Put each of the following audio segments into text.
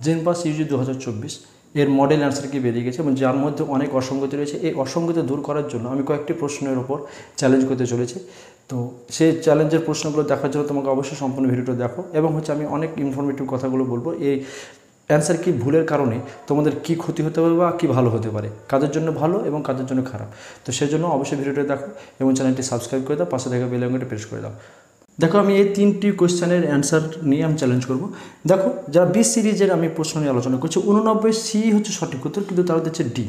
জেনপাস Yuji 2024 এর model answer কি বেরিয়ে গেছে এবং যার মধ্যে অনেক অসঙ্গতি রয়েছে। এই অসঙ্গতি দূর করার জন্য আমি কয়েকটি প্রশ্নের উপর চ্যালেঞ্জ করতে চলেছি। তো সেই চ্যালেঞ্জের প্রশ্নগুলো দেখার জন্য তোমাকে অবশ্যই সম্পূর্ণ ভিডিওটা দেখো এবং আমি অনেক ইনফরমেটিভ কথাগুলো বলবো। এই অ্যান্সার কি ভুলের কারণে তোমাদের কি ক্ষতি হতে পারে বা কী ভালো হতে পারে, কাদের জন্য ভালো এবং কাদের জন্য খারাপ। তো সেজন্য অবশ্যই ভিডিওটা দেখো এবং চ্যানেলটি সাবস্ক্রাইব করে দাও, পাশে থাকা বেল আইকনটি প্রেস করে দাও। দেখো আমি এই 3টি কোয়েশ্চেনের অ্যান্সার নিয়ে আমি চ্যালেঞ্জ করব। দেখো যারা 20 সিরিজের আমি প্রশ্ন নিয়ে আলোচনা করছি, 89 সি হচ্ছে সঠিক উত্তর, কিন্তু তারা দিচ্ছে ডি।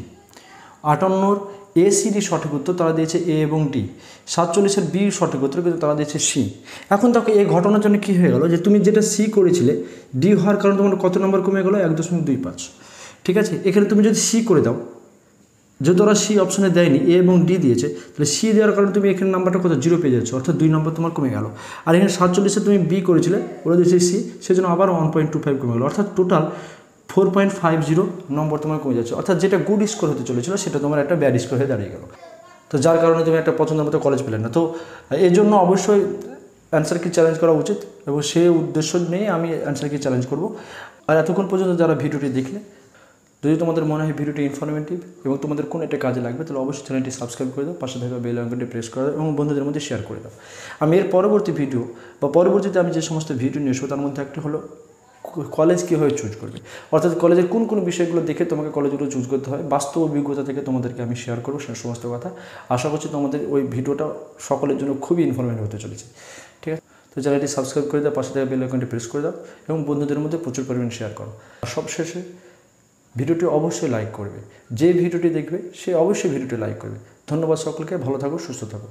58 এ সিডি সঠিক উত্তর, তারা দিয়েছে এ এবং ডি। 47 বি সঠিক উত্তর, কিন্তু তারা দিয়েছে সি। এখন দেখো এই ঘটনার জন্য কী হয়ে গেল, যে তুমি যেটা সি করেছিলে ডি হওয়ার কারণে তোমার কত নম্বর কমে গেলো, 1.25। ঠিক আছে, এখানে তুমি যদি সি করে দাও, যেহেতু ওরা সি অপশানে দেয়নি, এ এবং ডি দিয়েছে, তাহলে সি দেওয়ার কারণে তুমি এখানে নাম্বারটা কত 0 পেয়ে যাচ্ছ, অর্থাৎ 2 নম্বর তোমার কমে গেল। আর এখানে 47 তুমি বি করেছিলে, ওরা দিয়েছে সি, সেজন্য আবার 1.25 কমে গেলো, অর্থাৎ টোটাল 4.50 নম্বর তোমার কমে যাচ্ছে। অর্থাৎ যেটা গুড স্কোর হতে চলেছিল সেটা তোমার একটা ব্যাড স্কোর হয়ে দাঁড়িয়ে গেল। তো যার কারণে তুমি একটা পছন্দের মতো কলেজ পেলে না। তো এই জন্য অবশ্যই অ্যান্সার কি চ্যালেঞ্জ করা উচিত এবং সেই উদ্দেশ্য নিয়ে আমি অ্যান্সার কি চ্যালেঞ্জ করব। আর এতক্ষণ পর্যন্ত যারা ভিডিওটি দেখলে, যদি তোমাদের মনে হয় ভিডিওটি ইনফরমেটিভ এবং তোমাদের কোনো একটা কাজে লাগবে, তাহলে অবশ্যই চ্যানেলটি সাবস্ক্রাইব করে দাও, পাশে থাকা বেল আইকনটি প্রেস করে দাও এবং বন্ধুদের মধ্যে শেয়ার করে দাও। আমি এর পরবর্তী ভিডিও বা পরবর্তীতে আমি যে সমস্ত ভিডিও নিয়ে এসবো, তার মধ্যে একটা হলো কলেজ কীভাবে চুজ করবে, অর্থাৎ কলেজের কোন কোন বিষয়গুলো দেখে তোমাকে কলেজগুলো চুজ করতে হয়, বাস্তব অভিজ্ঞতা থেকে তোমাদেরকে আমি শেয়ার করবো সে সমস্ত কথা। আশা করছি তোমাদের ওই ভিডিওটা সকলের জন্য খুবই ইনফরমেটিভ হতে চলেছে। ঠিক আছে, তো চ্যানেলটি সাবস্ক্রাইব করে দাও, পাশে থাকা বেল আইকনটি প্রেস করে দাও এবং বন্ধুদের মধ্যে প্রচুর পরিমাণে শেয়ার করো। আর সবশেষে ভিডিওটি অবশ্যই লাইক করবে, যে ভিডিওটি দেখবে সে অবশ্যই ভিডিওটি লাইক করবে। ধন্যবাদ সকলকে, ভালো থাকো, সুস্থ থাকো।